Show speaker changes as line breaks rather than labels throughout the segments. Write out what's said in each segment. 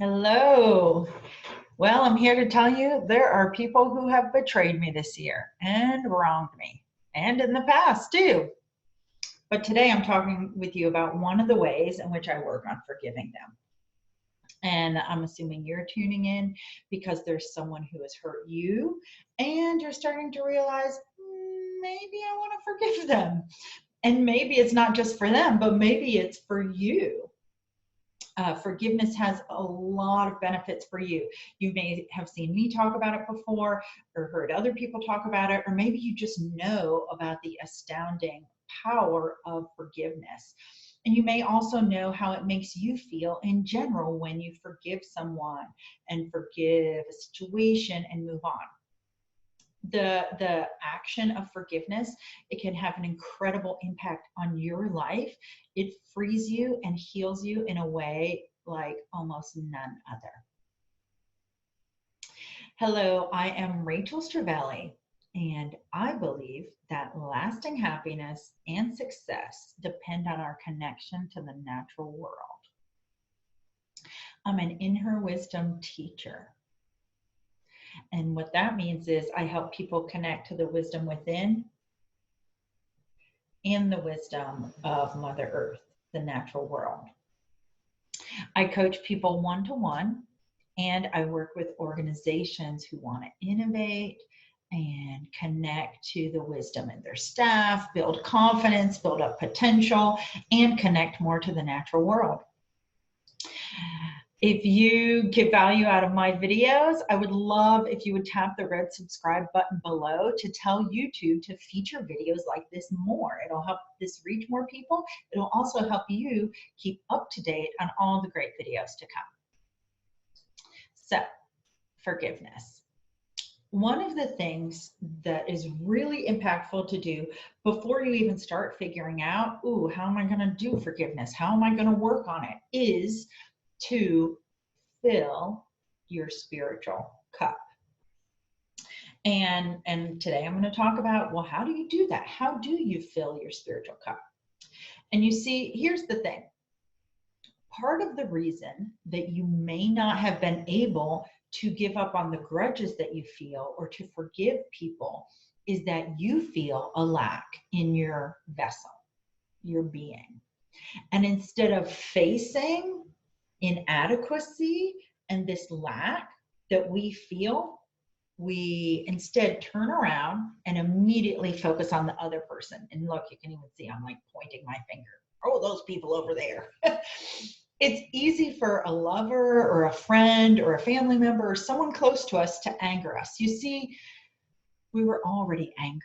Hello. Well, I'm here to tell you there are people who have betrayed me this year and wronged me, and in the past too. But today I'm talking with you about one of the ways in which I work on forgiving them. And I'm assuming you're tuning in because there's someone who has hurt you and you're starting to realize, maybe I want to forgive them. And maybe it's not just for them, but maybe it's for you. Forgiveness has a lot of benefits for you. You may have seen me talk about it before or heard other people talk about it, or maybe you just know about the astounding power of forgiveness. And you may also know how it makes you feel in general when you forgive someone and forgive a situation and move on. The action of forgiveness, it can have an incredible impact on your life. It frees you and heals you in a way like almost none other. Hello, I am Rachel Stravelli, and I believe that lasting happiness and success depend on our connection to the natural world. I'm an inner wisdom teacher. And what that means is I help people connect to the wisdom within and the wisdom of Mother Earth, the natural world. I coach people one-to-one, and I work with organizations who want to innovate and connect to the wisdom in their staff, build confidence, build up potential, and connect more to the natural world. If you get value out of my videos, I would love if you would tap the red subscribe button below to tell YouTube to feature videos like this more. It'll help this reach more people. It'll also help you keep up to date on all the great videos to come. So, forgiveness. One of the things that is really impactful to do before you even start figuring out, how am I going to do forgiveness? How am I going to work on it? Is to fill your spiritual cup. And today I'm going to talk about, well, how do you do that? How do you fill your spiritual cup? And you see, here's the thing. Part of the reason that you may not have been able to give up on the grudges that you feel or to forgive people is that you feel a lack in your vessel, your being. And instead of facing inadequacy and this lack that we feel, we instead turn around and immediately focus on the other person. And look, you can even see I'm like pointing my finger. Oh, those people over there. It's easy for a lover or a friend or a family member or someone close to us to anger us. You see, we were already angry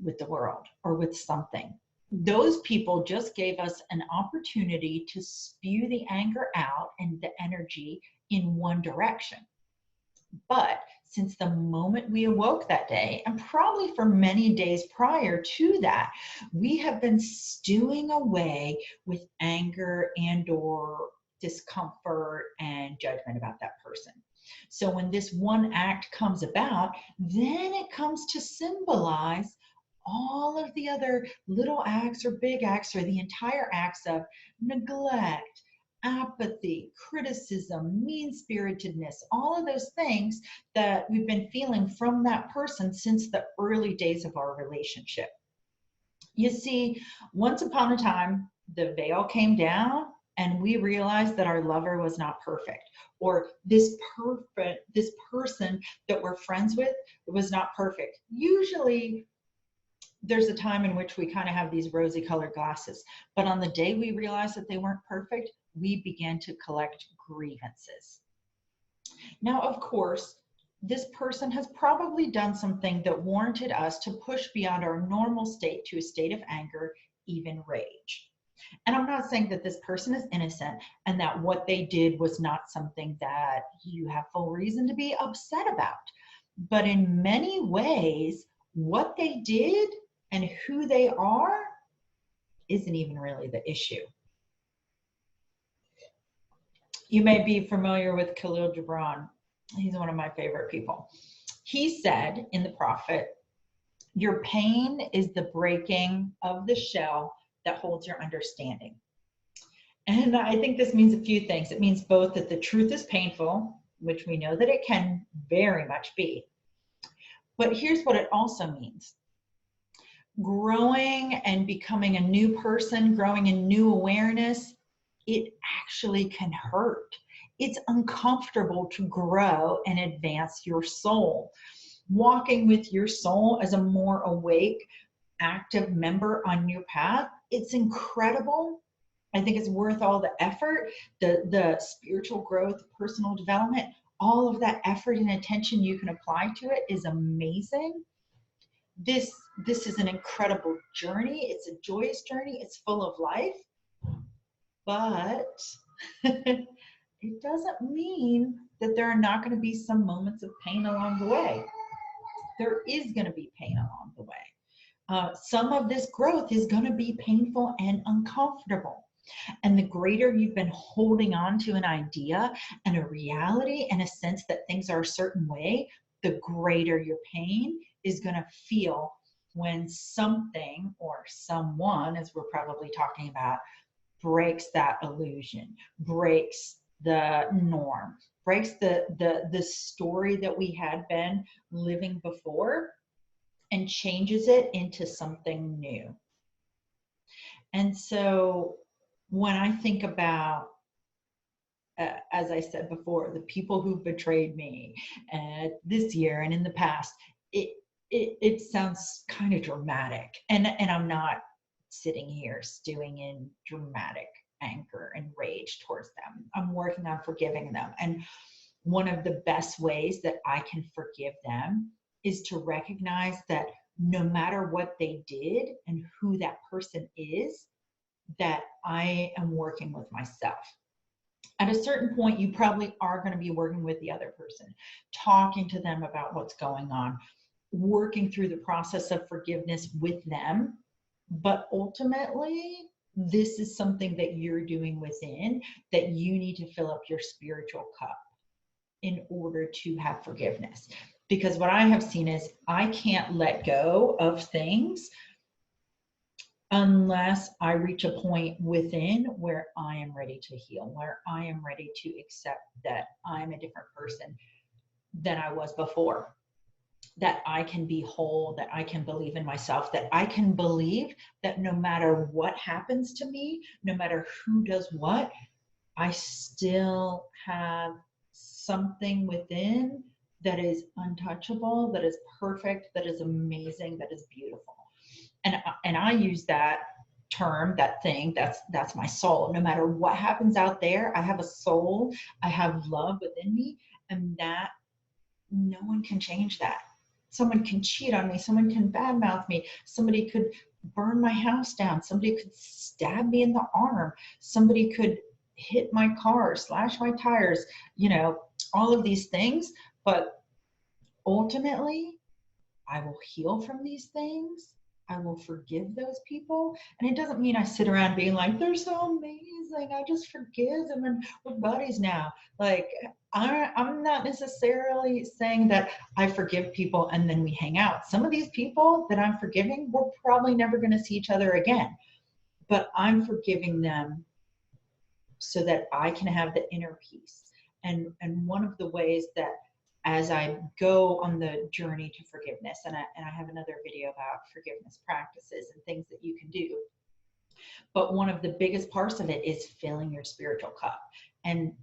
with the world or with something. Those people just gave us an opportunity to spew the anger out and the energy in one direction. But since the moment we awoke that day, and probably for many days prior to that, we have been stewing away with anger and or discomfort and judgment about that person. So when this one act comes about, then it comes to symbolize all of the other little acts or big acts or the entire acts of neglect, apathy, criticism, mean-spiritedness, all of those things that we've been feeling from that person since the early days of our relationship. You see, once upon a time, the veil came down and we realized that our lover was not perfect, or this person that we're friends with was not perfect. Usually, there's a time in which we kind of have these rosy colored glasses. But on the day we realized that they weren't perfect, we began to collect grievances. Now, of course, this person has probably done something that warranted us to push beyond our normal state to a state of anger, even rage. And I'm not saying that this person is innocent and that what they did was not something that you have full reason to be upset about. But in many ways, what they did and who they are isn't even really the issue. You may be familiar with Khalil Gibran. He's one of my favorite people. He said in The Prophet, your pain is the breaking of the shell that holds your understanding. And I think this means a few things. It means both that the truth is painful, which we know that it can very much be. But here's what it also means. Growing and becoming a new person, growing in new awareness, it actually can hurt. It's uncomfortable to grow and advance your soul. Walking with your soul as a more awake, active member on your path, it's incredible. I think it's worth all the effort, the spiritual growth, personal development, all of that effort and attention you can apply to it is amazing. This is an incredible journey. It's a joyous journey. It's full of life, but it doesn't mean that there are not going to be some moments of pain along the way. There is going to be pain along the way. Some of this growth is going to be painful and uncomfortable. And the greater you've been holding on to an idea and a reality and a sense that things are a certain way, the greater your pain is going to feel when something or someone, as we're probably talking about, breaks that illusion, breaks the norm, breaks the story that we had been living before and changes it into something new. And so when I think about, as I said before, the people who've betrayed me this year and in the past, it sounds kind of dramatic. And I'm not sitting here stewing in dramatic anger and rage towards them. I'm working on forgiving them. And one of the best ways that I can forgive them is to recognize that no matter what they did and who that person is, that I am working with myself. At a certain point, you probably are going to be working with the other person, talking to them about what's going on, working through the process of forgiveness with them. But ultimately, this is something that you're doing within, that you need to fill up your spiritual cup in order to have forgiveness. Because what I have seen is I can't let go of things unless I reach a point within where I am ready to heal, where I am ready to accept that I'm a different person than I was before, that I can be whole, that I can believe in myself, that I can believe that no matter what happens to me, no matter who does what, I still have something within that is untouchable, that is perfect, that is amazing, that is beautiful. And I use that term, that thing, that's my soul. No matter what happens out there, I have a soul, I have love within me, and that no one can change that. Someone can cheat on me, someone can badmouth me, somebody could burn my house down, somebody could stab me in the arm, somebody could hit my car, slash my tires, all of these things. But ultimately, I will heal from these things. I will forgive those people. And it doesn't mean I sit around being like, they're so amazing, I just forgive them and we're buddies now. Like, I'm not necessarily saying that I forgive people and then we hang out. Some of these people that I'm forgiving, we're probably never going to see each other again. But I'm forgiving them so that I can have the inner peace. And one of the ways that, as I go on the journey to forgiveness, and I have another video about forgiveness practices and things that you can do, but one of the biggest parts of it is filling your spiritual cup. And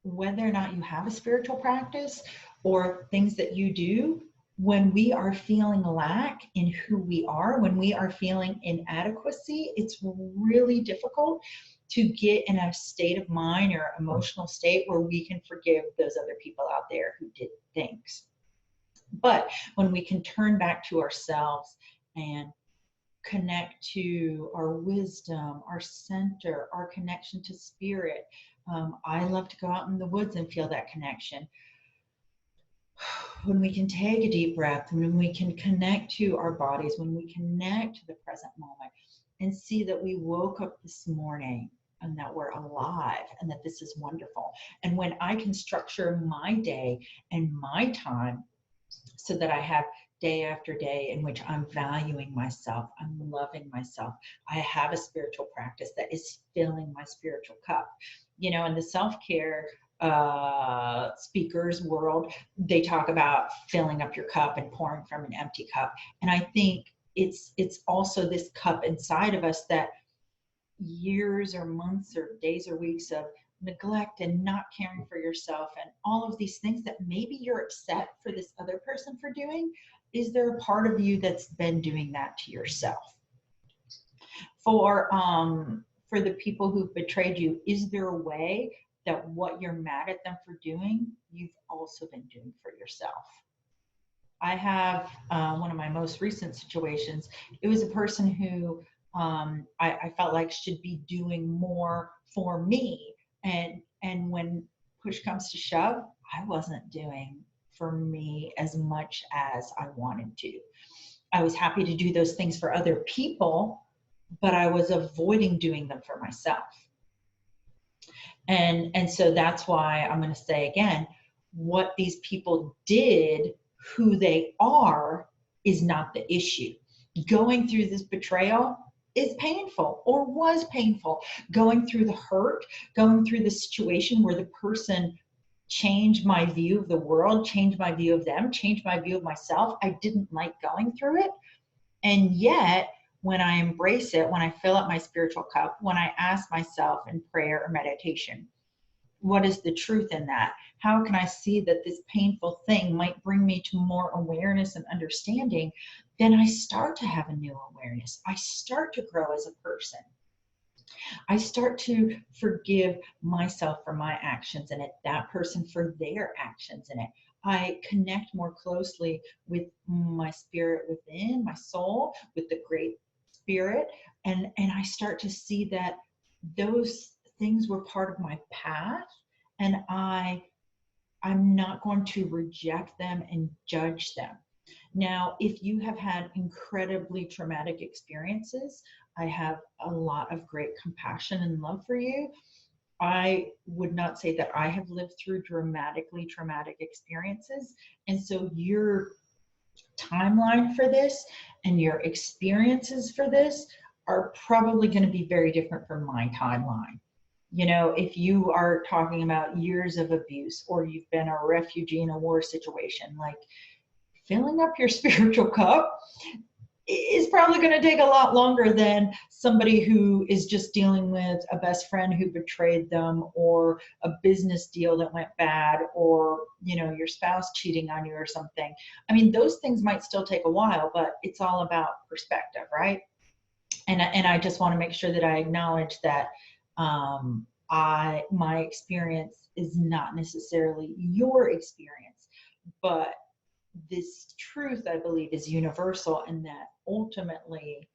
whether or not you have a spiritual practice or things that you do, when we are feeling lack in who we are, when we are feeling inadequacy, it's really difficult to get in a state of mind or emotional state where we can forgive those other people out there who did things. But when we can turn back to ourselves and connect to our wisdom, our center, our connection to spirit. I love to go out in the woods and feel that connection. When we can take a deep breath, when we can connect to our bodies, when we connect to the present moment and see that we woke up this morning and that we're alive and that this is wonderful. And when I can structure my day and my time so that I have day after day in which I'm valuing myself, I'm loving myself. I have a spiritual practice that is filling my spiritual cup. You know, in the self-care speakers world, they talk about filling up your cup and pouring from an empty cup. And I think it's also this cup inside of us that years or months or days or weeks of neglect and not caring for yourself and all of these things that maybe you're upset for this other person for doing, is there a part of you that's been doing that to yourself? For the people who've betrayed you, is there a way that what you're mad at them for doing, you've also been doing for yourself? I have one of my most recent situations. It was a person who I felt like should be doing more for me. And when push comes to shove, I wasn't doing for me as much as I wanted to. I was happy to do those things for other people, but I was avoiding doing them for myself. And so that's why I'm going to say again, what these people did, who they are, is not the issue. Going through this betrayal is painful, or was painful. Going through the hurt, going through the situation where the person changed my view of the world, changed my view of them, changed my view of myself. I didn't like going through it. And yet, when I embrace it, when I fill up my spiritual cup, when I ask myself in prayer or meditation, what is the truth in that? How can I see that this painful thing might bring me to more awareness and understanding? Then I start to have a new awareness. I start to grow as a person. I start to forgive myself for my actions in it, that person for their actions in it. I connect more closely with my spirit within, my soul, with the great spirit. And I start to see that those things were part of my path, and I'm not going to reject them and judge them. Now, if you have had incredibly traumatic experiences, I have a lot of great compassion and love for you. I would not say that I have lived through dramatically traumatic experiences. And so your timeline for this and your experiences for this are probably going to be very different from my timeline. You know, if you are talking about years of abuse, or you've been a refugee in a war situation, like, filling up your spiritual cup is probably going to take a lot longer than somebody who is just dealing with a best friend who betrayed them, or a business deal that went bad, or, you know, your spouse cheating on you or something. I mean, those things might still take a while, but it's all about perspective, right? And I just want to make sure that I acknowledge that my experience is not necessarily your experience, but this truth, I believe, is universal, and that ultimately,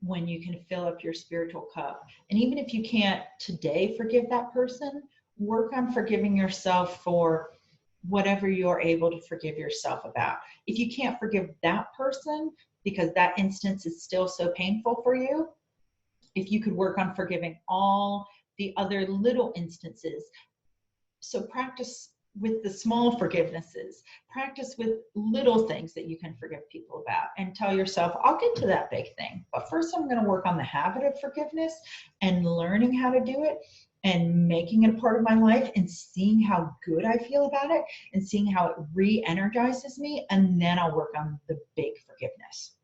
when you can fill up your spiritual cup, and even if you can't today forgive that person, work on forgiving yourself for whatever you're able to forgive yourself about. If you can't forgive that person because that instance is still so painful for you, if you could work on forgiving all the other little instances. So practice with the small forgivenesses, practice with little things that you can forgive people about, and tell yourself, I'll get to that big thing, but first I'm going to work on the habit of forgiveness and learning how to do it and making it a part of my life and seeing how good I feel about it and seeing how it re-energizes me, and then I'll work on the big forgiveness.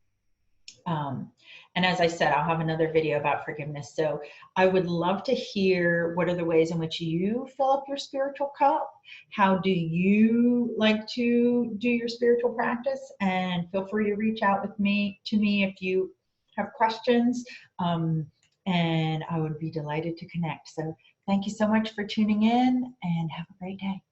And as I said, I'll have another video about forgiveness. So I would love to hear, what are the ways in which you fill up your spiritual cup? How do you like to do your spiritual practice? And feel free to reach out to me if you have questions. And I would be delighted to connect. So thank you so much for tuning in, and have a great day.